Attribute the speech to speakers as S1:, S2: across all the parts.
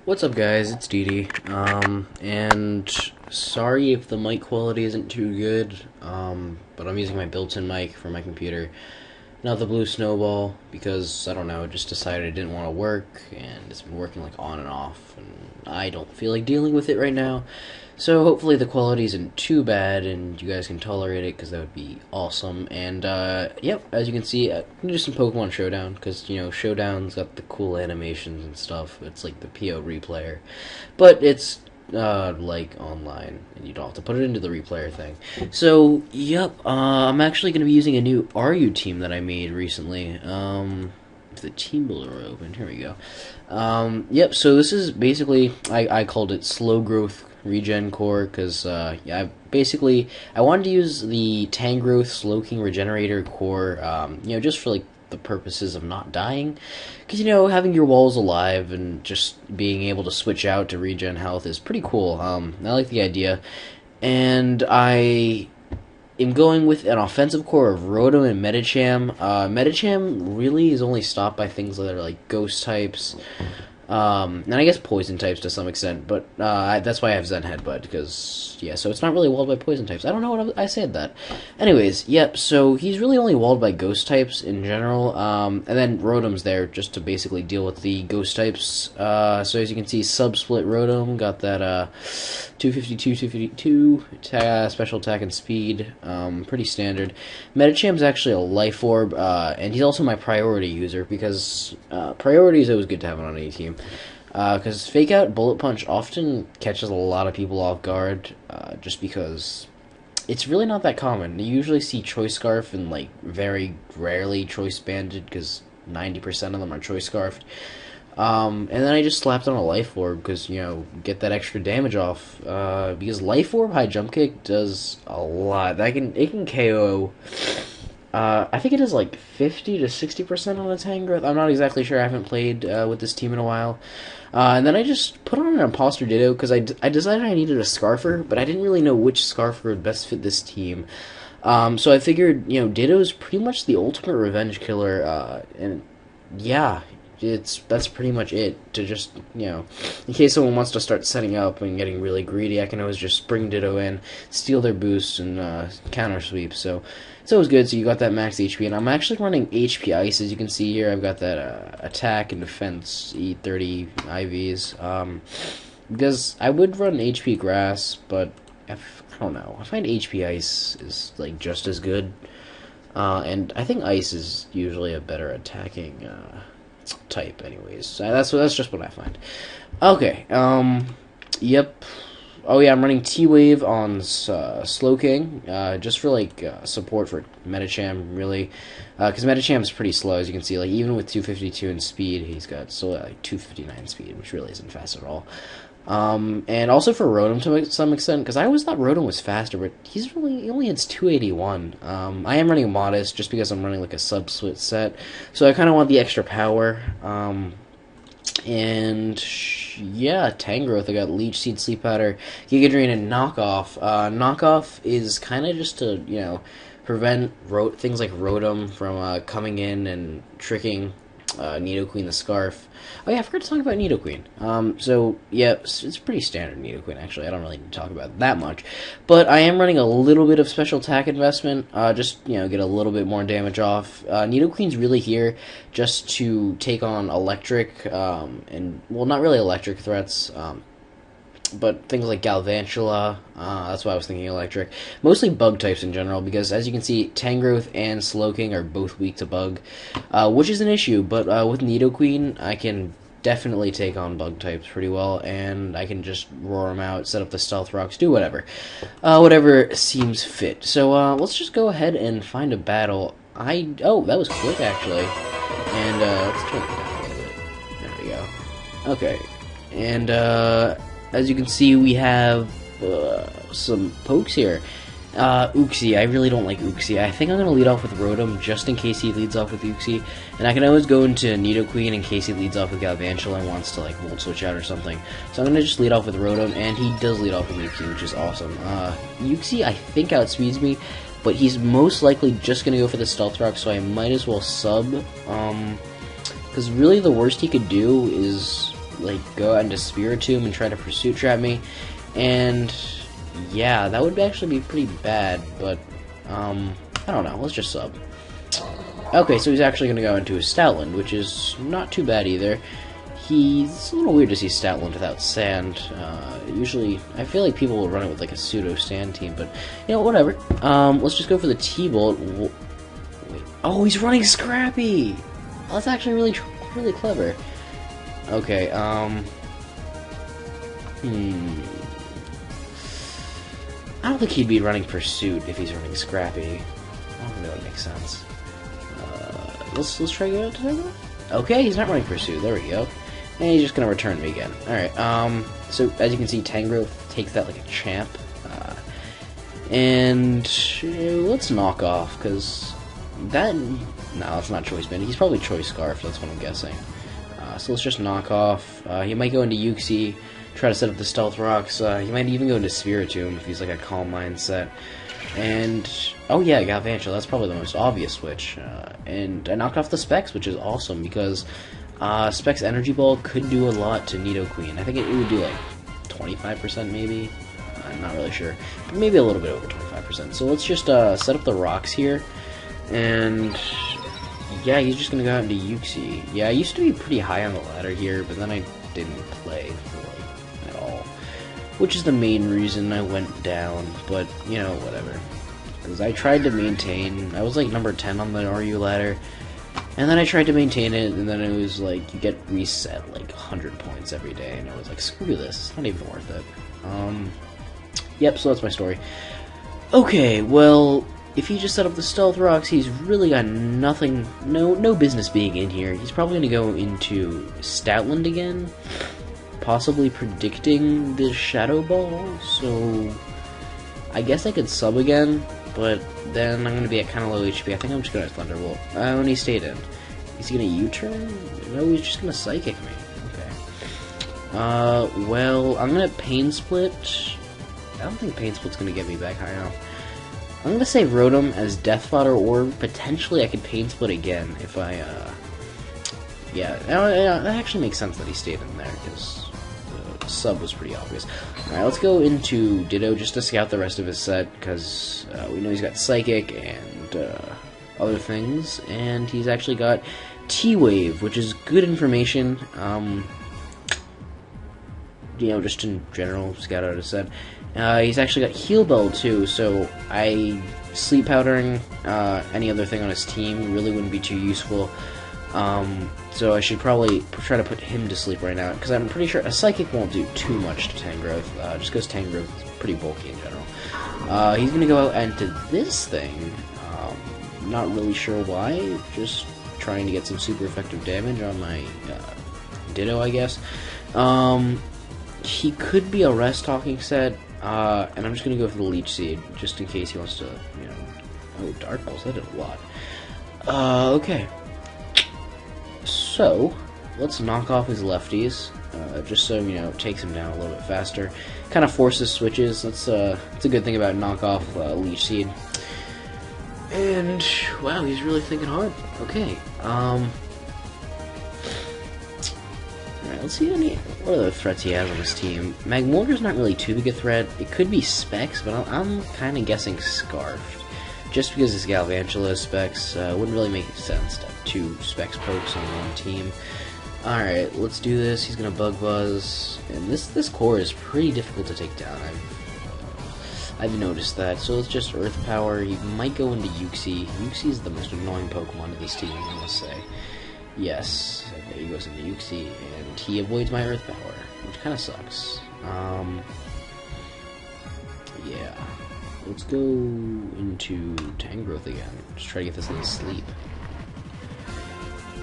S1: What's up, guys? It's Dee. And sorry if the mic quality isn't too good, but I'm using my built-in mic for my computer, not the Blue Snowball, because, I don't know, just decided it didn't want to work, and it's been working, like, on and off, and I don't feel like dealing with it right now. So hopefully the quality isn't too bad, and you guys can tolerate it, because that would be awesome. And, yep, as you can see, I'm going to do some Pokemon Showdown, because, you know, Showdown's got the cool animations and stuff. It's like the PO replayer. But it's, like, online, and you don't have to put it into the replayer thing. So, yep, I'm actually going to be using a new RU team that I made recently. If the team builder open, here we go. Yep, so this is basically, I called it Slow Growth Regen Core, because, yeah, I wanted to use the Tangrowth Slowking Regenerator Core, you know, just for, like, the purposes of not dying, because, you know, having your walls alive and just being able to switch out to regen health is pretty cool. I like the idea, and I am going with an offensive core of Rotom and Medicham. Medicham really is only stopped by things that are like ghost types, and I guess poison types to some extent, but that's why I have Zen Headbutt, because, yeah, so it's not really walled by poison types. I don't know what I said that. Anyways, yep, so he's really only walled by ghost types in general, and then Rotom's there just to basically deal with the ghost types. So as you can see, Sub-Split Rotom, got that 252, 252, special attack and speed, pretty standard. Medicham's actually a Life Orb, and he's also my priority user, because priority is always good to have on any team. Because Fake Out Bullet Punch often catches a lot of people off guard, just because it's really not that common. You usually see Choice Scarf and, like, very rarely Choice Banded, because 90% of them are Choice Scarfed. And then I just slapped on a Life Orb, because, you know, get that extra damage off, because Life Orb High Jump Kick does a lot. It can KO... I think it is like 50 to 60% on its Tangrowth. I'm not exactly sure. I haven't played with this team in a while. And then I just put on an Imposter Ditto because I decided I needed a Scarfer, but I didn't really know which Scarfer would best fit this team. So I figured, you know, Ditto is pretty much the ultimate revenge killer, and yeah, that's pretty much it. To just, you know, in case someone wants to start setting up and getting really greedy, I can always just spring Ditto in, steal their boost, and counter sweep. So it's always good. So you got that max HP, and I'm actually running HP Ice, as you can see here. I've got that attack and defense E30 IVs, because I would run HP Grass, but I don't know. I find HP Ice is like just as good, and I think Ice is usually a better attacking type, anyways. So that's just what I find. Okay. Yep. Oh yeah, I'm running T-Wave on Slowking, just for, like, support for Medicham, really, because Medicham's pretty slow, as you can see. Like, even with 252 in speed, he's got still like 259 speed, which really isn't fast at all. And also for Rotom to some extent, because I always thought Rotom was faster, but he only hits 281. I am running a Modest just because I'm running like a sub-split set, so I kind of want the extra power. And yeah, Tangrowth. I got Leech Seed, Sleep Powder, Giga Drain, and Knockoff. Knockoff is kind of just to, you know, prevent things like Rotom from coming in and tricking Nidoqueen the Scarf. Oh yeah, I forgot to talk about Nidoqueen. So yeah, it's pretty standard Nidoqueen, actually. I don't really need to talk about it that much, but I am running a little bit of special attack investment, just, you know, get a little bit more damage off. Nidoqueen's really here just to take on electric, and, well, not really electric threats, but things like Galvantula, that's why I was thinking electric. Mostly bug types in general, because as you can see, Tangrowth and Slowking are both weak to bug, which is an issue, but with Nidoqueen, I can definitely take on bug types pretty well, and I can just roar them out, set up the Stealth Rocks, do whatever. Whatever seems fit. So, let's just go ahead and find a battle. Oh, that was quick, actually. And, let's turn it down a little bit. There we go. Okay. And, as you can see, we have some pokes here. Uxie. I really don't like Uxie. I think I'm going to lead off with Rotom just in case he leads off with Uxie. And I can always go into Nidoqueen in case he leads off with Galvantula and wants to, like, Volt Switch out or something. So I'm going to just lead off with Rotom, and he does lead off with Uxie, which is awesome. Uxie, I think, outspeeds me, but he's most likely just going to go for the Stealth Rock, so I might as well sub. Because really the worst he could do is like go out into Spiritomb and try to Pursuit Trap me, and yeah, that would actually be pretty bad. But I don't know. Let's just sub. Okay, so he's actually going to go into a Stoutland, which is not too bad either. It's a little weird to see Stoutland without Sand. Usually, I feel like people will run it with like a pseudo Sand team, but you know, whatever. Let's just go for the T-Bolt. Wait. Oh, he's running Scrappy! Oh, that's actually really clever. Okay, I don't think he'd be running Pursuit if he's running Scrappy. I don't know if that makes sense. Let's try to go to that. Okay, he's not running Pursuit. There we go. And he's just gonna return me again. Alright, so as you can see, Tangrowth takes that like a champ. And let's knock off, because that... No, it's not Choice Band. He's probably Choice Scarf, that's what I'm guessing. So let's just knock off. He might go into Uxie, try to set up the Stealth Rocks. He might even go into Spiritomb if he's like a Calm Mindset. And, oh yeah, Galvantula, that's probably the most obvious switch. And I knocked off the Specs, which is awesome, because Specs Energy Ball could do a lot to Nidoqueen. I think it would do like 25% maybe. I'm not really sure. But maybe a little bit over 25%. So let's just set up the rocks here. And yeah, he's just going to go out into Uxie. Yeah, I used to be pretty high on the ladder here, but then I didn't play for like, at all. Which is the main reason I went down, but, you know, whatever. Because I tried to maintain, I was like number 10 on the RU ladder, and then I tried to maintain it, and then it was like, you get reset like 100 points every day, and I was like, screw this, it's not even worth it. Yep, so that's my story. Okay, well, if he just set up the Stealth Rocks, he's really got nothing, no business being in here. He's probably going to go into Stoutland again, possibly predicting the Shadow Ball, so I guess I could sub again, but then I'm going to be at kind of low HP. I think I'm just going to Thunderbolt. When he stayed in. Is he going to U-turn? No, he's just going to Psychic me. Okay. Well, I'm going to Pain Split. I don't think Pain Split's going to get me back high enough. I'm going to save Rotom as Death Fodder, or potentially I could Pain Split again if I, yeah, that actually makes sense that he stayed in there, because the sub was pretty obvious. Alright, let's go into Ditto just to scout the rest of his set, because we know he's got Psychic and other things, and he's actually got T-Wave, which is good information, you know, just in general, scout out his set. He's actually got Heal Bell too, so Sleep Powdering any other thing on his team really wouldn't be too useful. So I should probably try to put him to sleep right now, because I'm pretty sure a Psychic won't do too much to Tangrowth, just because Tangrowth is pretty bulky in general. He's going to go out into this thing, not really sure why, just trying to get some super effective damage on my Ditto, I guess. He could be a Rest Talking set, and I'm just going to go for the Leech Seed, just in case he wants to, you know... Oh, Dark Pulse, that did a lot. Okay. So, let's knock off his lefties, just so, you know, it takes him down a little bit faster. Kind of forces switches, that's a good thing about knockoff Leech Seed. And, wow, he's really thinking hard. Okay, alright, let's see what other threats he has on his team. Magmolder's not really too big a threat. It could be Specs, but I'm kind of guessing Scarfed. Just because it's Galvantula Specs, wouldn't really make sense to have two Specs pokes on one team. Alright, let's do this. He's gonna Bug Buzz. And this core is pretty difficult to take down. I've noticed that. So let's just Earth Power. He might go into Uxie. Uxie is the most annoying Pokemon of this team, I must say. Yes. Okay, he goes into Uxie, and he avoids my Earth Power, which kind of sucks. Yeah. Let's go into Tangrowth again. Just try to get this thing to sleep.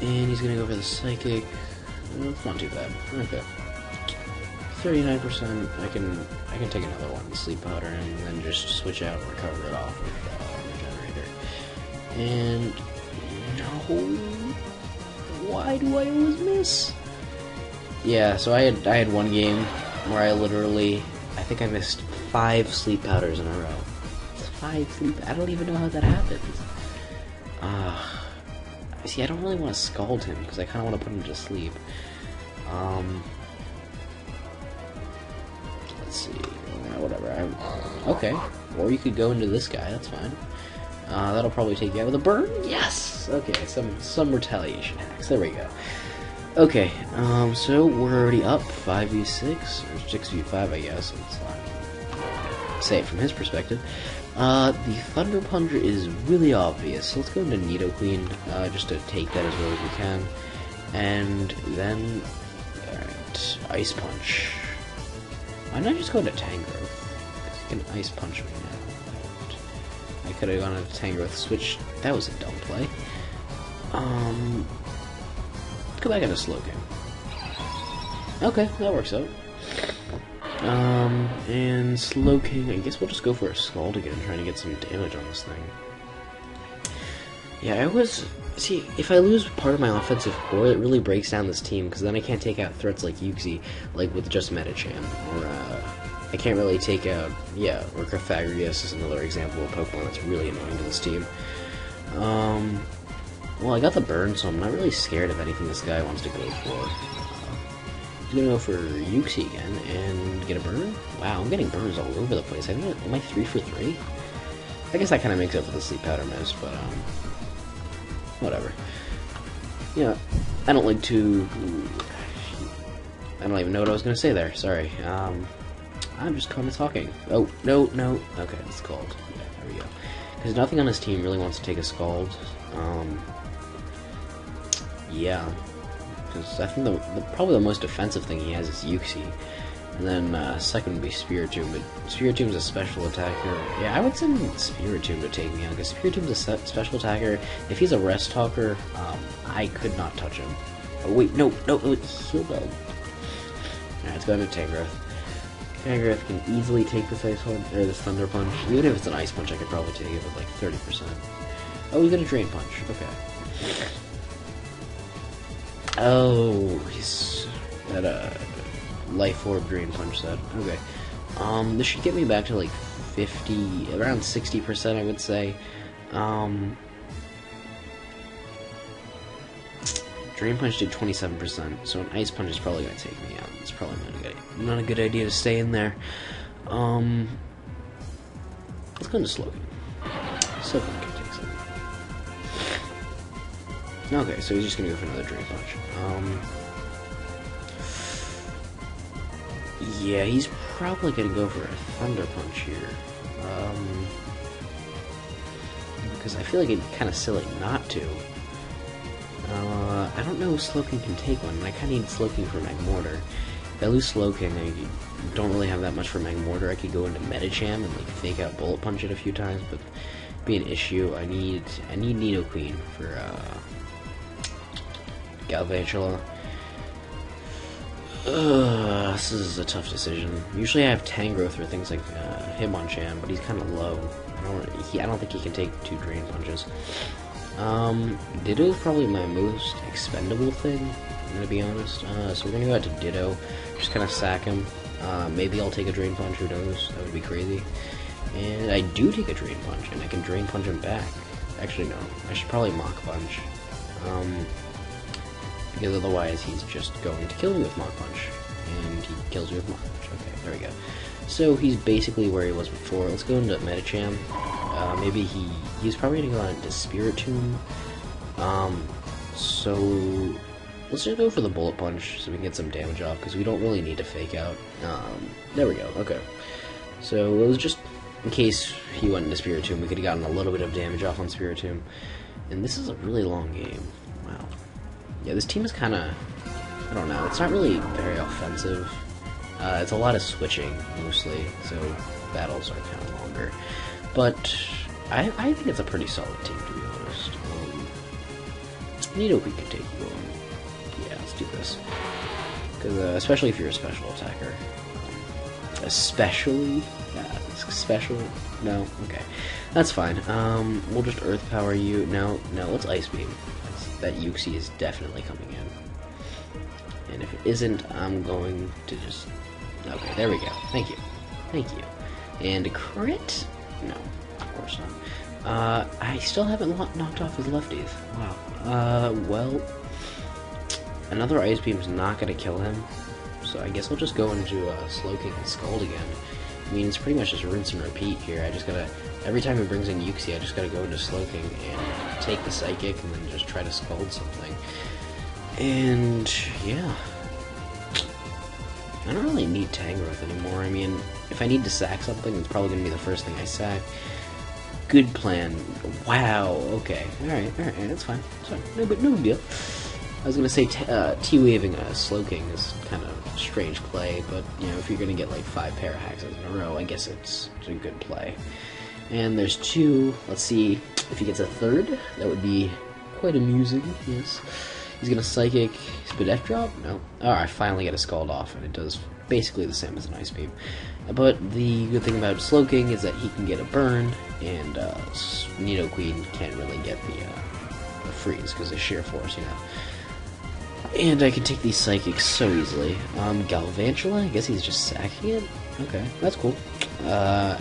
S1: And he's gonna go for the Psychic. Well, it's not too bad. Okay. 39%. I can take another one, Sleep Powder, and then just switch out and recover it off with Regenerator. And no, why do I always miss? Yeah, so I had one game where I literally, I think I missed 5 Sleep Powders in a row. 5 sleep. I don't even know how that happens. See, I don't really want to scald him because I kind of want to put him to sleep. let's see. Whatever. Okay. Or you could go into this guy. That's fine. That'll probably take you out with a burn. Yes. Okay. Some retaliation hacks. There we go. Okay. So we're already up 5v6 or 6v5, I guess. Let's say it from his perspective. The Thunder Punch is really obvious. So let's go into Nidoqueen just to take that as well as we can, and then Ice Punch. Why not just go into Tangrowth? He can Ice Punch me now. I could have gone into Tangrowth, switch. That was a dumb play. Go back into Slowking. Okay, that works out. And Slowking, I guess we'll just go for a Scald again, trying to get some damage on this thing. Yeah, see, if I lose part of my offensive core, it really breaks down this team, because then I can't take out threats like Yuxi, like with just Medicham, or, I can't really take out, yeah, or Clefagrius is another example of a Pokemon that's really annoying to this team. Well, I got the burn, so I'm not really scared of anything this guy wants to go for. He's gonna go for Yuxi again, and get a burn? Wow, I'm getting burns all over the place. Am I 3 for 3? I guess that kind of makes up for the Sleep Powder miss, but, whatever. Yeah, I don't like to... I don't even know what I was going to say there, sorry. I'm just kind of talking. Oh, no. Okay, it's Scald. Yeah, there we go. Because nothing on his team really wants to take a Scald. Yeah. Because I think probably the most defensive thing he has is Yuxi. And then second would be Spiritomb, but Spiritomb is a special attacker. Yeah, I would send Spiritomb to take me on, because Spiritomb is a special attacker. If he's a Rest Talker, I could not touch him. Oh wait, no, heal bug. Alright, let's go into Tangrowth. Tangrowth can easily take this this Thunder Punch. Even if it's an Ice Punch, I could probably take it with like 30%. Oh, he's got a Drain Punch. Okay. Oh, he's got a Life Orb Drain Punch set. Okay. This should get me back to like 50, around 60%, I would say. Drain Punch did 27%, so an Ice Punch is probably going to take me out. It's probably not a good idea to stay in there. Let's go into Slowking. Slowking can take some. Okay, so he's just going to go for another Drain Punch. Yeah, he's probably going to go for a Thunder Punch here. Because I feel like it'd be kind of silly not to. I don't know if Slowking can take one, and I kind of need Slowking for Magmortar. If I lose Slowking, I don't really have that much for Magmortar. I could go into Medicham and like fake out Bullet Punch it a few times, but it'd be an issue. I need Nidoqueen for Galvantula. This is a tough decision. Usually I have Tangrowth or things like Hitmonchan, but he's kind of low. I don't think he can take 2 Drain Punches. Ditto is probably my most expendable thing, I'm gonna be honest. So we're gonna go out to Ditto, just kind of sack him. Maybe I'll take a Drain Punch, who knows? That would be crazy. And I do take a Drain Punch, and I can Drain Punch him back. Actually, no. I should probably Mach Punch. Because otherwise he's just going to kill me with Mach Punch. And he kills me with Mach Punch. Okay, there we go. So he's basically where he was before. Let's go into Medicham. Maybe he's probably going to go on into Spiritomb. So let's just go for the Bullet Punch so we can get some damage off, because we don't really need to fake out. There we go, okay. So it was just in case he went into Spiritomb, we could have gotten a little bit of damage off on Spiritomb. And this is a really long game. Wow. Yeah, this team is kind of, I don't know, it's not really very offensive. It's a lot of switching, mostly, so battles are kind of longer. But I think it's a pretty solid team, to be honest. Nidoqueen can take you on. Yeah, let's do this. Because, especially if you're a special attacker. Especially? Yeah, special? No? Okay. That's fine. We'll just Earth Power you. No, let's Ice Beam. That Yuxi is definitely coming in. And if it isn't, I'm going to just... Okay, there we go. Thank you. And a crit? No, of course not. I still haven't knocked off his lefties. Wow. Well, another Ice Beam's not going to kill him, so I guess I'll just go into Slowking and Scald again. I mean, it's pretty much just rinse and repeat here. I just gotta, every time he brings in Yuxi, I just gotta go into Slowking and take the Psychic and then just try to Scald something. And, yeah. I don't really need Tangrowth anymore. I mean, if I need to sack something, it's probably gonna be the first thing I sack. Good plan. Wow, okay. Alright, that's fine. It's fine. No big deal. I was gonna say T-Waving a Slowking is kind of strange play, but, you know, if you're gonna get like 5 Parahaxes in a row, I guess it's a good play. And there's 2. Let's see if he gets a 3rd. That would be quite amusing, yes. He's gonna Psychic Spadef Drop? No. Alright, I finally get a Scald off, and it does basically the same as an Ice Beam. But the good thing about Slowking is that he can get a Burn, and Nidoqueen can't really get the Freeze, because of sheer force, you know. And I can take these Psychics so easily. Galvantula? I guess he's just sacking it? Okay, that's cool.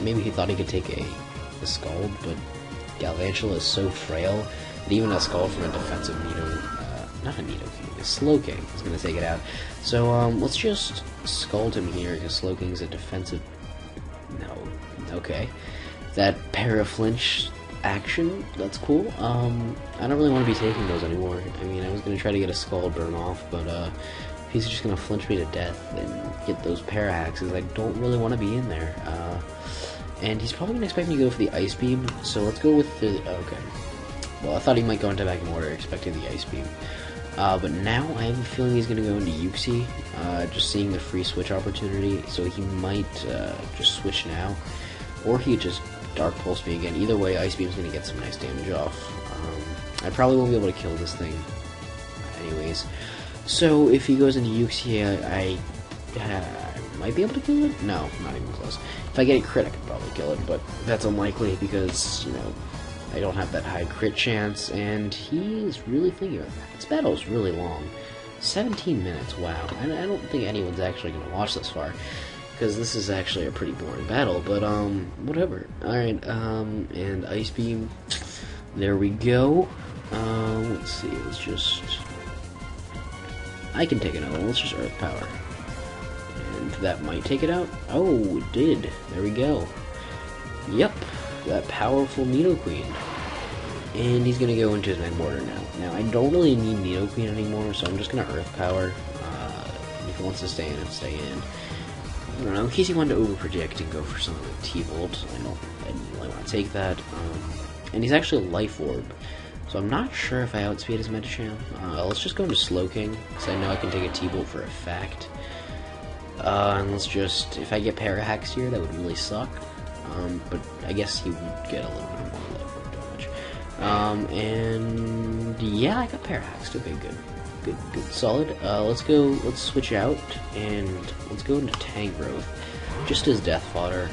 S1: Maybe he thought he could take a Scald, but Galvantula is so frail that even a Scald from a defensive not a Nidoking, a Slowking is going to take it out. So, let's just Scald him here, because Slowking's a defensive... No. Okay. That Paraflinch action, that's cool. I don't really want to be taking those anymore. I mean, I was going to try to get a Scald burn off, but he's just going to flinch me to death and get those Parahaxes. I don't really want to be in there. And he's probably going to expect me to go for the Ice Beam, so let's go with the... Okay. Well, I thought he might go into back in order, expecting the Ice Beam. But now I have a feeling he's going to go into Yuxi, just seeing the free switch opportunity, so he might just switch now. Or he could just Dark Pulse me again. Either way, Ice Beam's going to get some nice damage off. I probably won't be able to kill this thing anyways. So if he goes into Yuxi, I might be able to kill it? No, not even close. If I get a crit, I could probably kill it, but that's unlikely because, you know, I don't have that high crit chance, and he's really thinking about that. This battle is really long. 17 minutes, wow. I don't think anyone's actually going to watch this far, because this is actually a pretty boring battle, but, whatever. Alright, and Ice Beam, there we go. Let's see, let's just... I can take another one, let's just Earth Power. And that might take it out. Oh, it did. There we go. Yep. That powerful Nidoqueen. And he's going to go into his Magmortar now. Now, I don't really need Nidoqueen anymore, so I'm just going to Earth Power. If he wants to stay in, he'll stay in. I don't know, in case he wanted to overproject and go for something like T-Volt, I didn't really want to take that. And he's actually a Life Orb, so I'm not sure if I outspeed his Medicham. Let's just go into Slowking, because I know I can take a T-Volt for a fact. And let's just, if I get Parahax here, that would really suck. But I guess he would get a little bit more Life Orb damage. And yeah, I got Parahaxed. Okay, good, solid. Let's switch out, and let's go into Tangrowth, just as death fodder,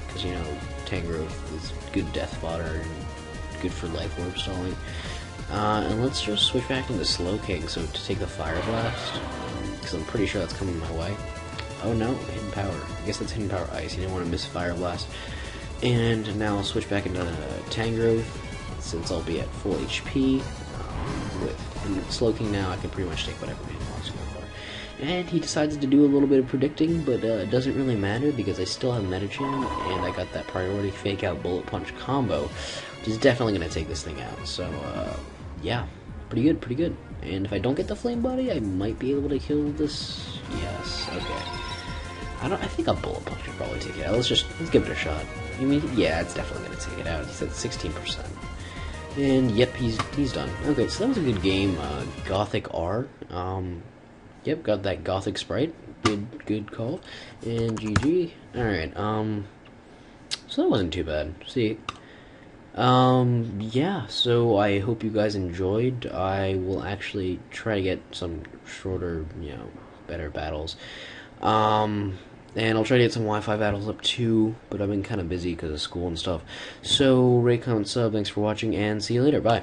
S1: because, you know, Tangrowth is good death fodder, and good for Life Orb stalling. And let's just switch back into Slowking, so to take the Fire Blast, because I'm pretty sure that's coming my way. Oh no, Hidden Power. I guess that's Hidden Power Ice. You didn't want to miss Fire Blast. And now I'll switch back into Tangrowth, since I'll be at full HP. With Slowking now, I can pretty much take whatever man he wants to go for. And he decides to do a little bit of predicting, but it doesn't really matter because I still have Medicham, and I got that priority Fake Out Bullet Punch combo, which is definitely going to take this thing out. So, yeah, pretty good. And if I don't get the Flame Body, I might be able to kill this. Yes, okay. I think a Bullet Punch would probably take it out. Let's give it a shot. I mean, yeah, it's definitely going to take it out. He's at 16%. And yep, he's done. Okay, so that was a good game. Gothic R. Yep, got that Gothic Sprite. Good call. And GG. Alright, so that wasn't too bad. See, yeah, so I hope you guys enjoyed. I will actually try to get some shorter, you know, better battles. And I'll try to get some Wi-Fi battles up too, but I've been kind of busy because of school and stuff. So, rate, comment, sub, thanks for watching, and see you later. Bye.